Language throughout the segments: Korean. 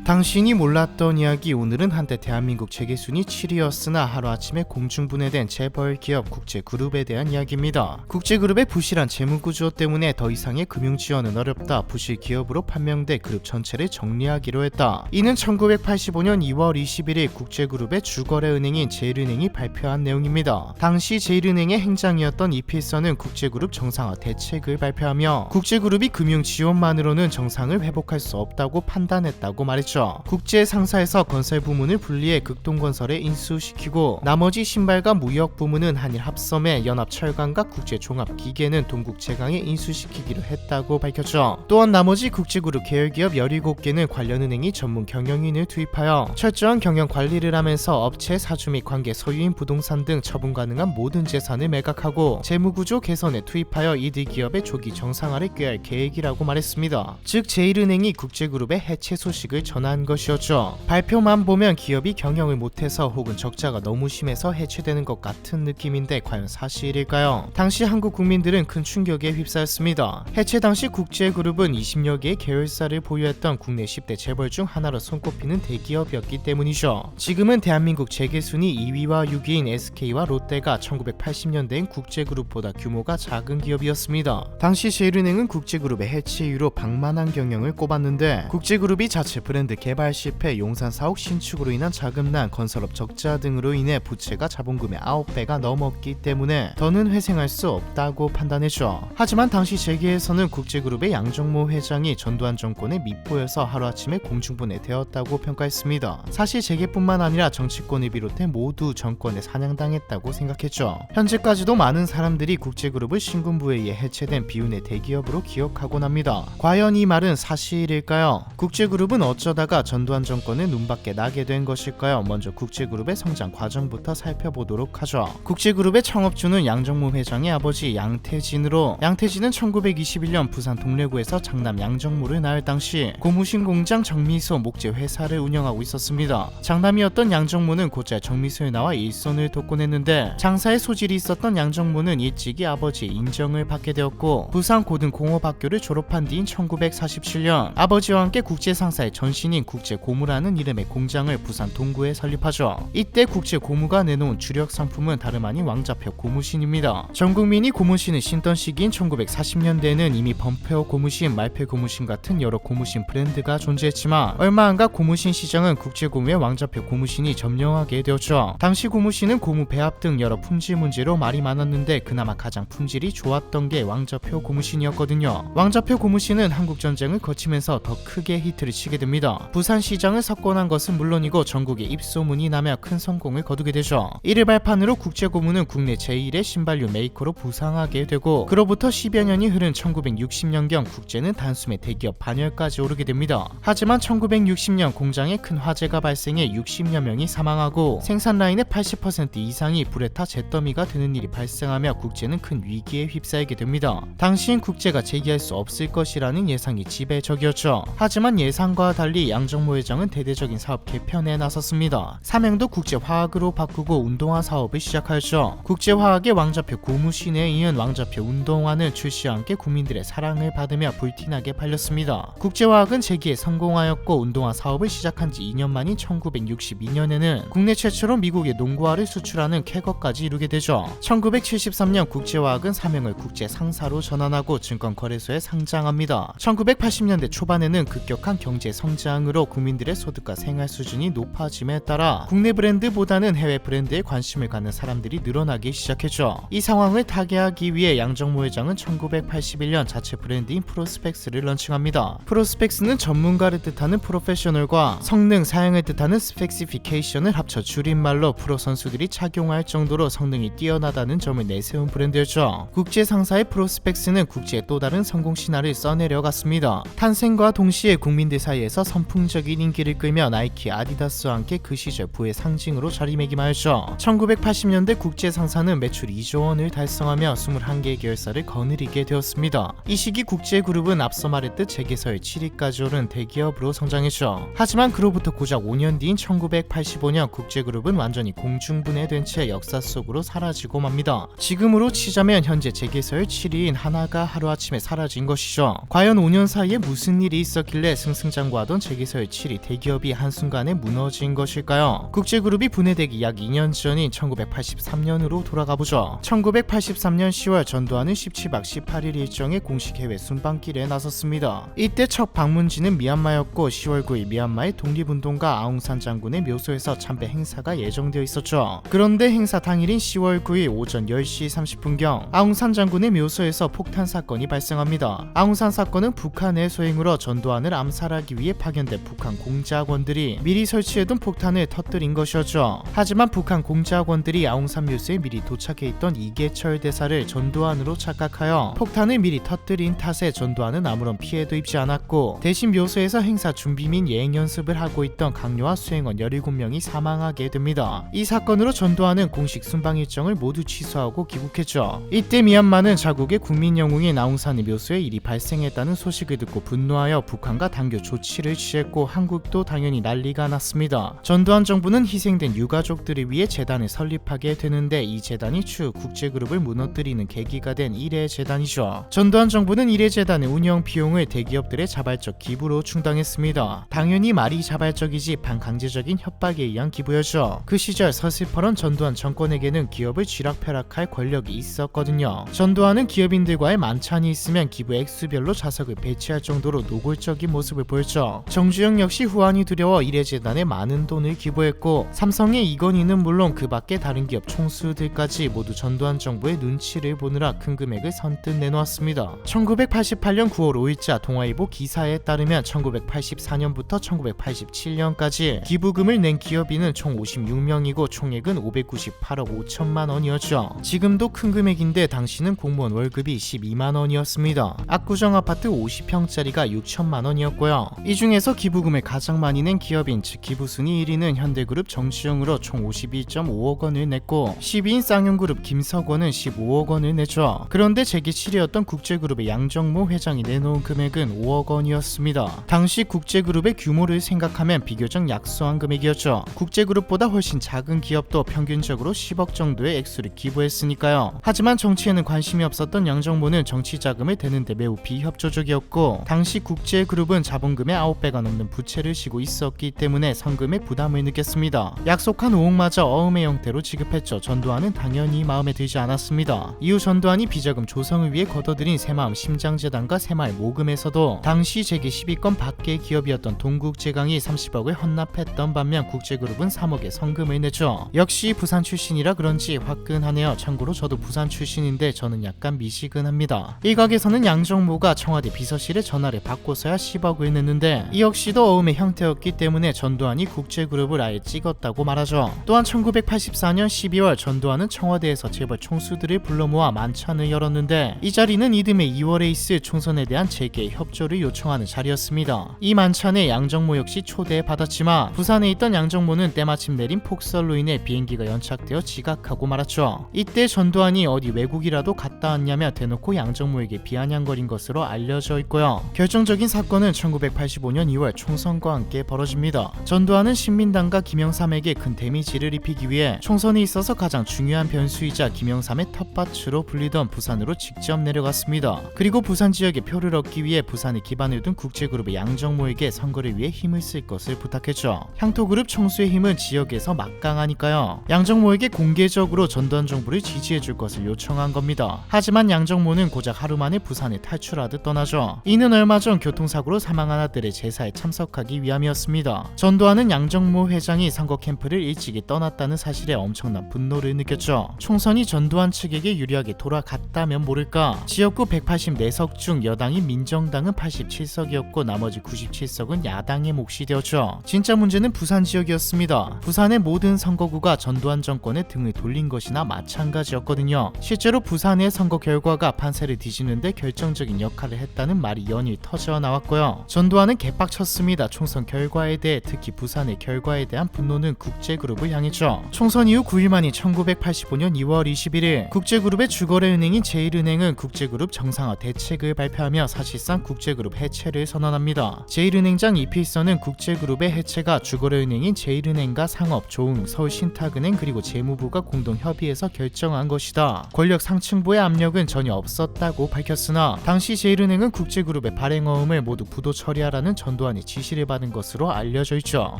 당신이 몰랐던 이야기. 오늘은 한때 대한민국 재계순위 7위였으나 하루아침에 공중분해된 재벌 기업 국제그룹에 대한 이야기입니다. 국제그룹의 부실한 재무구조 때문에 더 이상의 금융지원은 어렵다. 부실 기업으로 판명돼 그룹 전체를 정리하기로 했다. 이는 1985년 2월 21일 국제그룹의 주거래은행인 제일은행이 발표한 내용입니다. 당시 제일은행의 행장이었던 이필선은 국제그룹 정상화 대책을 발표하며 국제그룹이 금융지원만으로는 정상을 회복할 수 없다고 판단했다고 말했죠. 국제 상사에서 건설 부문을 분리해 극동건설에 인수시키고 나머지 신발과 무역 부문은 한일합섬에 연합철강과 국제종합기계는 동국제강에 인수시키기로 했다고 밝혔죠. 또한 나머지 국제그룹 계열기업 17개는 관련은행이 전문 경영인을 투입하여 철저한 경영관리를 하면서 업체 사주 및 관계 소유인 부동산 등 처분 가능한 모든 재산을 매각하고 재무구조 개선에 투입하여 이들 기업의 조기 정상화를 꾀할 계획이라고 말했습니다. 즉 제일은행이 국제그룹의 해체 소식을 전한 것이었죠. 발표만 보면 기업이 경영을 못해서 혹은 적자가 너무 심해서 해체되는 것 같은 느낌인데 과연 사실일까요? 당시 한국 국민들은 큰 충격에 휩싸였습니다. 해체 당시 국제그룹은 20여 개의 계열사를 보유했던 국내 10대 재벌 중 하나로 손꼽히는 대기업이었기 때문이죠. 지금은 대한민국 재계순위 2위와 6위인 SK와 롯데가 1980년대인 국제그룹보다 규모가 작은 기업이었습니다. 당시 제일은행은 국제그룹의 해체 이유로 방만한 경영을 꼽았는데 국제그룹이 자체 브랜드 개발 실패, 용산 사옥 신축으로 인한 자금난, 건설업 적자 등으로 인해 부채가 자본금의 9배가 넘었기 때문에 더는 회생할 수 없다고 판단했죠. 하지만 당시 재계에서는 국제그룹의 양정모 회장이 전두환 정권의 미포여서 하루아침에 공중분해되었다고 평가했습니다. 사실 재계뿐만 아니라 정치권을 비롯해 모두 정권에 사냥당했다고 생각했죠. 현재까지도 많은 사람들이 국제그룹을 신군부에 의해 해체된 비운의 대기업으로 기억하곤 합니다. 과연 이 말은 사실일까요? 국제그룹은 어쩌다가 전두환 정권의 눈밖에 나게 된 것일까요? 먼저 국제그룹의 성장 과정부터 살펴보도록 하죠. 국제그룹의 창업주는 양정모 회장의 아버지 양태진으로, 양태진은 1921년 부산 동래구에서 장남 양정모를 낳을 당시 고무신 공장 정미소 목재 회사를 운영하고 있었습니다. 장남이었던 양정모는 곧잘 정미소에 나와 일손을 돕곤 했는데 장사에 소질이 있었던 양정모는 일찍이 아버지의 인정을 받게 되었고 부산 고등공업학교를 졸업한 뒤인 1947년 아버지와 함께 국제상사의 전신인 국제고무라는 이름의 공장을 부산 동구에 설립하죠. 이때 국제고무가 내놓은 주력 상품은 다름 아닌 왕자표 고무신입니다. 전 국민이 고무신을 신던 시기인 1940년대에는 이미 범페어 고무신, 말페 고무신 같은 여러 고무신 브랜드가 존재했지만 얼마 안가 고무신 시장은 국제고무의 왕자표 고무신이 점령하게 되었죠. 당시 고무신은 고무 배합 등 여러 품질 문제로 말이 많았는데 그나마 가장 품질이 좋았던 게 왕자표 고무신이었거든요. 왕자표 고무신은 한국전쟁을 거치면서 더 크게 히트를 치게 됩니다. 부산 시장을 석권한 것은 물론이고 전국에 입소문이 나며 큰 성공을 거두게 되죠. 이를 발판으로 국제고무는 국내 제1의 신발류 메이커로 부상하게 되고 그로부터 10여 년이 흐른 1960년경 국제는 단숨에 대기업 반열까지 오르게 됩니다. 하지만 1960년 공장에 큰 화재가 발생해 60여 명이 사망하고 생산 라인의 80% 이상이 불에 타 잿더미가 되는 일이 발생하며 국제는 큰 위기에 휩싸이게 됩니다. 당시엔 국제가 재기할 수 없을 것이라는 예상이 지배적이었죠. 하지만 예상과 달리 양정모 회장은 대대적인 사업 개편에 나섰습니다. 사명도 국제화학으로 바꾸고 운동화 사업을 시작하였죠. 국제화학의 왕자표 고무신에 이은 왕자표 운동화는 출시와 함께 국민들의 사랑을 받으며 불티나게 팔렸습니다. 국제화학은 재기에 성공하였고 운동화 사업을 시작한 지 2년 만인 1962년에는 국내 최초로 미국에 농구화를 수출하는 쾌거까지 이루게 되죠. 1973년 국제화학은 사명을 국제상사로 전환하고 증권거래소에 상장합니다. 1980년대 초반에는 급격한 경제 성장으로 국민들의 소득과 생활 수준이 높아짐에 따라 국내 브랜드보다는 해외 브랜드에 관심을 갖는 사람들이 늘어나기 시작했죠. 이 상황을 타개하기 위해 양정모 회장은 1981년 자체 브랜드인 프로스펙스를 런칭합니다. 프로스펙스는 전문가를 뜻하는 프로페셔널과 성능, 사양을 뜻하는 스펙시피케이션을 합쳐 줄임말로 프로 선수들이 착용할 정도로 성능이 뛰어나다는 점을 내세운 브랜드였죠. 국제 상사의 프로스펙스는 국제의 또 다른 성공 신화를 써내려갔습니다. 탄생과 동시에 국민들 사이에서 선풍적인 인기를 끌며 나이키, 아디다스와 함께 그 시절 부의 상징으로 자리매김하였죠. 1980년대 국제 상사는 매출 2조 원을 달성하며 21개의 계열사를 거느리게 되었습니다. 이 시기 국제그룹은 앞서 말했듯 재계서의 7위까지 오른 대기업으로 성장했죠. 하지만 그로부터 고작 5년 뒤인 1985년 국제그룹은 완전히 공중분해된 채 역사 속으로 사라지고 맙니다. 지금으로 치자면 현재 재계서의 7위인 하나가 하루아침에 사라진 것이죠. 과연 5년 사이에 무슨 일이 있었길래 승승장구하던 재계서의 7위 대기업이 한순간에 무너진 것일까요? 국제그룹이 분해되기 약 2년 전인 1983년으로 돌아가보죠. 1983년 10월 전두환은 17박 18일 일정의 공식 해외 순방길에 나섰습니다. 이때 첫 방문지는 미얀마였고 10월 9일 미얀마의 독립운동가 아웅산 장군의 묘소에서 참배 행사가 예정되어 있었죠. 그런데 행사 당일인 10월 9일 오전 10시 30분경 아웅산 장군의 묘소에서 폭탄 사건이 발생합니다. 아웅산 사건은 북한의 소행으로 전두환을 암살하기 위해 파견된 북한 공작원들이 미리 설치해둔 폭탄을 터뜨린 것이었죠. 하지만 북한 공작원들이 아웅산 묘소에 미리 도착해 있던 이계철 대사를 전두환으로 착각하여 폭탄을 미리 터뜨린 탓에 전두환은 아무런 피해도 입지 않았고 대신 묘소에서 행사 준비 및 예행 연습을 하고 있던 강요와 수행원 17명이 사망하게 됩니다. 이 사건으로 전두환은 공식 순방 일정을 모두 취소하고 귀국했죠. 이때 미얀마는 자국의 국민 영웅인 아웅산의 묘소에 일이 발생했다는 소식을 듣고 분노하여 북한과 당교 조치를 취했고 한국도 당연히 난리가 났습니다. 전두환 정부는 희생된 유가족들을 위해 재단을 설립하게 되는데 이 재단이 추후 국제그룹을 무너뜨리는 계기가 된 일해재단이죠. 전두환 정부는 일해재단의 운영 비용을 대기업들의 자발적 기부로 충당했습니다. 당연히 말이 자발적이지 반강제적인 협박에 의한 기부였죠. 그 시절 서슬퍼런 전두환 정권에게는 기업을 쥐락펴락할 권력이 있었거든요. 전두환은 기업인들과의 만찬이 있으면 기부 액수별로 좌석을 배치할 정도로 노골적인 모습을 보였죠. 정주영 역시 후환이 두려워 일해재단에 많은 돈을 기부했고 삼성의 이건희는 물론 그 밖에 다른 기업 총수들까지 모두 전두환 정부의 눈치를 보느라 큰 금액을 선뜻 내놓았습니다. 1988년 9월 5일자 동아일보 기사에 따르면 1984년부터 1987년까지 기부금을 낸 기업인은 총 56명이고 총액은 598억 5천만 원이었죠. 지금도 큰 금액인데 당시는 공무원 월급이 12만 원이었습니다. 압구정 아파트 50평짜리가 6천만 원이었고요. 이 중에서 기부금을 가장 많이 낸 기업인 즉 기부순위 1위는 현대그룹 정시영으로 총 52.5억 원을 냈고 12인 쌍용그룹 김석원은 15억 원을 냈죠. 그런데 재계 7위였던 국제그룹의 양정모 회장이 내놓은 금액은 5억 원이었습니다. 당시 국제그룹의 규모를 생각하면 비교적 약소한 금액이었죠. 국제그룹보다 훨씬 작은 기업도 평균적으로 10억 정도의 액수를 기부했으니까요. 하지만 정치에는 관심이 없었던 양정모는 정치 자금을 대는데 매우 비협조적이었고 당시 국제그룹은 자본금의 9배가 넘는 부채를 지고 있었기 때문에 성금의 부담을 느꼈습니다. 약속한 5억마저 어음의 형태로 지급했죠. 전두환은 당연히 마음에 들지 않았습니다. 이후 전두환이 비자금 조성을 위해 걷어들인 새마음 심장재단과 새마을 모금에서도 당시 재계 10위권 밖의 기업이었던 동국제강이 30억을 헌납했던 반면 국제그룹은 3억의 성금을 냈죠. 역시 부산 출신이라 그런지 화끈하네요. 참고로 저도 부산 출신인데 저는 약간 미시근합니다. 일각에서는 양정모가 청와대 비서실에 전화를 받고서야 10억을 냈는데 이 역시도 어음의 형태였기 때문에 전두환이 국제그룹을 아예 찍었다고 말하죠. 또한 1984년 12월 전두환은 청와대에서 재벌 총수들을 불러 모아 만찬을 열었는데 이 자리는 이듬해 2월에 있을 총선에 대한 재계 협조를 요청하는 자리였습니다. 이 만찬에 양정모 역시 초대받았지만 부산에 있던 양정모는 때마침 내린 폭설로 인해 비행기가 연착되어 지각하고 말았죠. 이때 전두환이 어디 외국이라도 갔다 왔냐며 대놓고 양정모에게 비아냥거린 것으로 알려져 있고요. 결정적인 사건은 1985년 2월 총선과 함께 벌어집니다. 전두환은 신민당과 김영삼에게 큰 데미지를 입히기 위해 총선에 있어서 가장 중요한 변수이자 김영삼의 텃밭으로 불리던 부산으로 직접 내려갔습니다. 그리고 부산 지역에 표를 얻기 위해 부산에 기반을 둔 국제그룹의 양정모에게 선거를 위해 힘을 쓸 것을 부탁했죠. 향토그룹 총수의 힘은 지역에서 막강하니까요. 양정모에게 공개적으로 전두환 정부를 지지해줄 것을 요청한 겁니다. 하지만 양정모는 고작 하루 만에 부산에 탈출하듯 떠나죠. 이는 얼마 전 교통사고로 사망한 아들의 제사에 참석하기 위함이었습니다. 전두환은 양정모 회장이 선거 캠프를 일찍이 떠났다는 사실에 엄청난 분노를 느꼈죠. 총선이 전두환 측에게 유리하게 돌아갔다면 모를까. 지역구 184석 중 여당인 민정당은 87석이었고 나머지 97석은 야당의 몫이 되었죠. 진짜 문제는 부산 지역이었습니다. 부산의 모든 선거구가 전두환 정권에 등을 돌린 것이나 마찬가지였거든요. 실제로 부산의 선거 결과가 판세를 뒤집는데 결정적인 역할을 했다는 말이 연일 터져 나왔고요. 전두환은 개빡쳤 쳤습니다. 총선 결과에 대해, 특히 부산의 결과에 대한 분노는 국제그룹을 향했죠. 총선 이후 9일 만인 1985년 2월 21일 국제그룹의 주거래은행인 제1은행은 국제그룹 정상화 대책을 발표하며 사실상 국제그룹 해체를 선언합니다. 제1은행장 이필선은 국제그룹의 해체가 주거래은행인 제1은행과 상업, 조응, 서울신탁은행 그리고 재무부가 공동 협의해서 결정한 것이다. 권력 상층부의 압력은 전혀 없었다고 밝혔으나 당시 제1은행은 국제그룹의 발행어음을 모두 부도 처리하라는 전두환이 지시를 받은 것으로 알려져 있죠.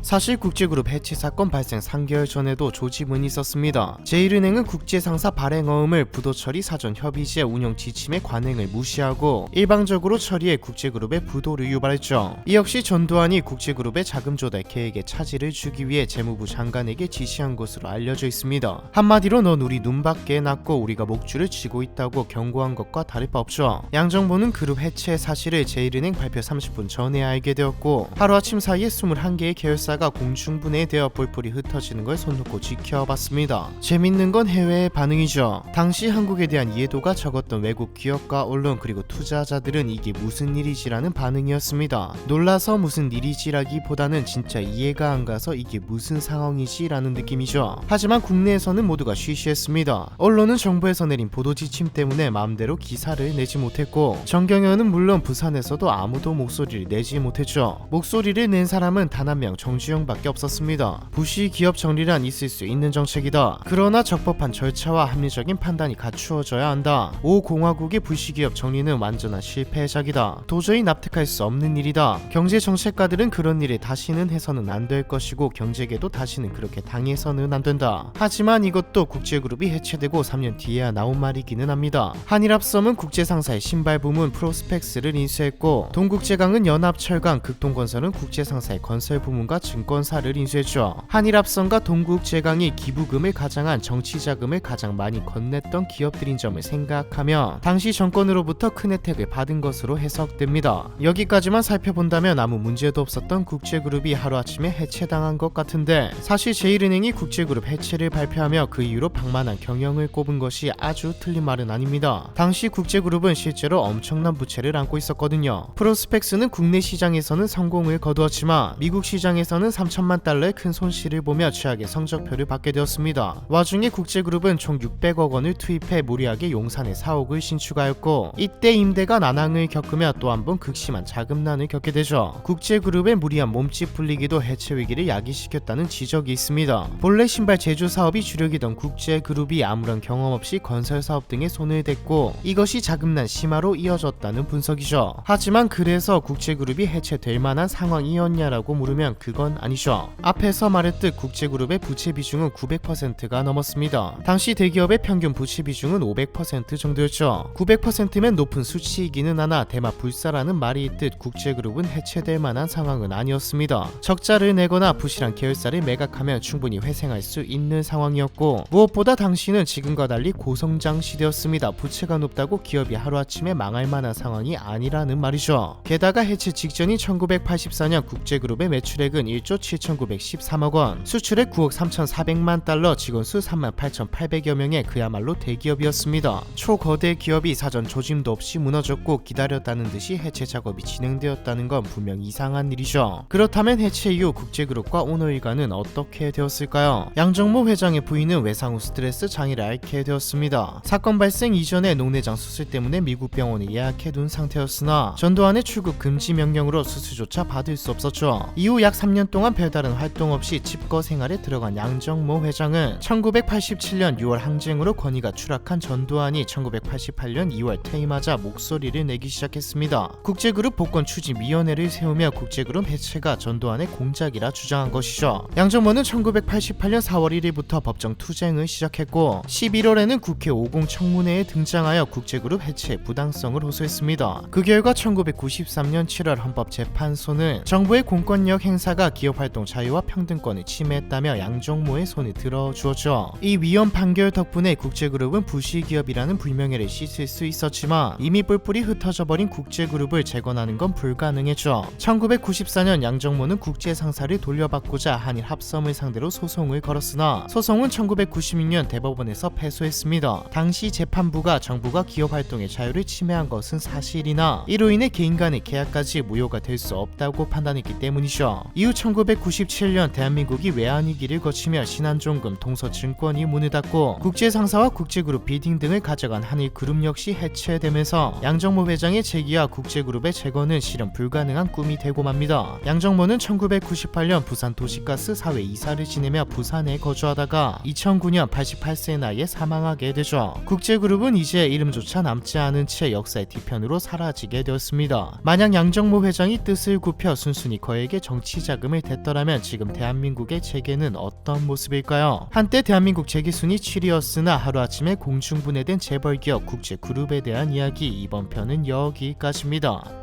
사실 국제그룹 해체 사건 발생 3개월 전에도 조짐은 있었습니다. 제1은행은 국제상사 발행어음을 부도 처리 사전 협의지의 운영 지침의 관행을 무시하고 일방적으로 처리해 국제그룹의 부도를 유발했죠. 이 역시 전두환이 국제그룹의 자금 조달 계획에 차질을 주기 위해 재무부 장관에게 지시한 것으로 알려져 있습니다. 한마디로 넌 우리 눈밖에 났고 우리가 목줄을 쥐고 있다고 경고한 것과 다를 바 없죠. 양 정부는 그룹 해체 사실을 제1은행 발표 30분 전에 알게 되었고 하루아침 사이에 21개의 계열사가 공중분해되어 뿔뿔이 흩어지는 걸 손 놓고 지켜봤습니다. 재밌는 건 해외의 반응이죠. 당시 한국에 대한 이해도가 적었던 외국 기업과 언론 그리고 투자자들은 이게 무슨 일이지라는 반응이었습니다. 놀라서 무슨 일이지라기보다는 진짜 이해가 안 가서 이게 무슨 상황이지라는 느낌이죠. 하지만 국내에서는 모두가 쉬쉬했습니다. 언론은 정부에서 내린 보도 지침 때문에 마음대로 기사를 내지 못했고 정경련은 물론 부산에서도 아무도 목소리를 내지 못했죠. 목소리를 낸 사람은 단 한 명 정주영밖에 없었습니다. 부시 기업 정리란 있을 수 있는 정책이다. 그러나 적법한 절차와 합리적인 판단이 갖추어져야 한다. 5공화국의 부시 기업 정리는 완전한 실패작이다. 도저히 납득할 수 없는 일이다. 경제 정책가들은 그런 일에 다시는 해서는 안 될 것이고 경제계도 다시는 그렇게 당해서는 안 된다. 하지만 이것도 국제그룹이 해체되고 3년 뒤에야 나온 말이기는 합니다. 한일합섬은 국제상사의 신발 부문 프로스펙스를 인수했고 동국제강은 연합철강, 극동건설은 국제상사의 건설 부문과 증권사를 인수했죠. 한일합섬과 동국제강이 기부금을 가장한 정치자금을 가장 많이 건넸던 기업들인 점을 생각하면 당시 정권으로부터 큰 혜택을 받은 것으로 해석됩니다. 여기까지만 살펴본다면 아무 문제도 없었던 국제그룹이 하루아침에 해체당한 것 같은데 사실 제1은행이 국제그룹 해체를 발표하며 그 이후로 방만한 경영을 꼽은 것이 아주 틀린 말은 아닙니다. 당시 국제그룹은 실제로 엄청난 부채를 안고 있었거든요. 프로스펙스는 국내 시장에서는 성공을 거두었지만 미국 시장에서는 3천만 달러의 큰 손실을 보며 최악의 성적표를 받게 되었습니다. 와중에 국제그룹은 총 600억 원을 투입해 무리하게 용산에 사옥을 신축하였고 이때 임대가 난항을 겪으며 또 한 번 극심한 자금난을 겪게 되죠. 국제그룹의 무리한 몸집 불리기도 해체 위기를 야기시켰다는 지적이 있습니다. 본래 신발 제조 사업이 주력이던 국제그룹이 아무런 경험 없이 건설 사업 등에 손을 댔고 이것이 자금난 심화로 이어졌다는 분석이죠. 하지만 그래서 국제그룹이 해체될 만한 상황이었냐라고 물으면 그건 아니죠. 앞에서 말했듯 국제그룹의 부채 비중은 900%가 넘었습니다. 당시 대기업의 평균 부채 비중은 500% 정도였죠. 900%면 높은 수치이기는 하나 대마불사라는 말이 있듯 국제그룹은 해체될 만한 상황은 아니었습니다. 적자를 내거나 부실한 계열사를 매각하면 충분히 회생할 수 있는 상황이었고 무엇보다 당시는 지금과 달리 고성장 시대였습니다. 부채가 높다고 기업이 하루아침에 망할 만한 상황이 아니라는 말이죠. 게다가 해체 직전인 1984년 국제그룹의 매출액은 1조 7,913억 원, 수출액 9억 3,400만 달러, 직원 수 38,800여 명의 그야말로 대기업이었습니다. 초거대 기업이 사전 조짐도 없이 무너졌고 기다렸다는 듯이 해체 작업이 진행되었다는 건 분명 이상한 일이죠. 그렇다면 해체 이후 국제그룹과 오너일가는 어떻게 되었을까요? 양정모 회장의 부인은 외상 후 스트레스 장애를 앓게 되었습니다. 사건 발생 이전에 녹내장 수술 때문에 미국 병원에 예약해둔 상태였으나 전두환의 출국 금지 명령으로 수술조차 받을 수 없었죠. 이후 약 3년 동안 별다른 활동 없이 집거 생활에 들어간 양정모 회장은 1987년 6월 항쟁으로 권위가 추락한 전두환이 1988년 2월 퇴임하자 목소리를 내기 시작했습니다. 국제그룹 복권추진위원회를 세우며 국제그룹 해체가 전두환의 공작이라 주장한 것이죠. 양정모는 1988년 4월 1일부터 법정 투쟁을 시작했고 11월에는 국회 50 청문회에 등장하여 국제그룹 해체 부당성을 호소했습니다. 그 결과 1993년 7월 헌법재판소는 정부의 공권력 행사가 기업활동 자유와 평등권을 침해했다며 양정모의 손을 들어주었죠. 이 위헌 판결 덕분에 국제그룹은 부실기업이라는 불명예를 씻을 수 있었지만 이미 뿔뿔이 흩어져버린 국제그룹을 재건하는 건 불가능했죠. 1994년 양정모는 국제상사를 돌려받고자 한일합섬을 상대로 소송을 걸었으나 소송은 1996년 대법원에서 패소했습니다. 당시 재판부가 정부가 기업활동의 자유를 침해한 것은 사실이나 이로 인해 개인 간의 계약까지 무효가 될 수 없다고 판단했기 때문이죠. 이후 1997년 대한민국이 외환위기를 거치며 신한종금, 동서증권이 문을 닫고 국제상사와 국제그룹 비딩 등을 가져간 한일그룹 역시 해체되면서 양정모 회장의 재기와 국제그룹의 재건은 실현 불가능한 꿈이 되고 맙니다. 양정모는 1998년 부산 도시가스 사회 이사를 지내며 부산에 거주하다가 2009년 88세 나이에 사망하게 되죠. 국제그룹은 이제 이름조차 남지 않은 채 역사의 뒤편으로 사라지게 되었습니다. 만약 양정모 회장이 뜻을 굽혀 순순히 거액의 정치 자금을 댔더라면 지금 대한민국의 재계는 어떤 모습일까요? 한때 대한민국 재계순위 7위였으나 하루아침에 공중분해된 재벌기업 국제그룹에 대한 이야기, 이번 편은 여기까지입니다.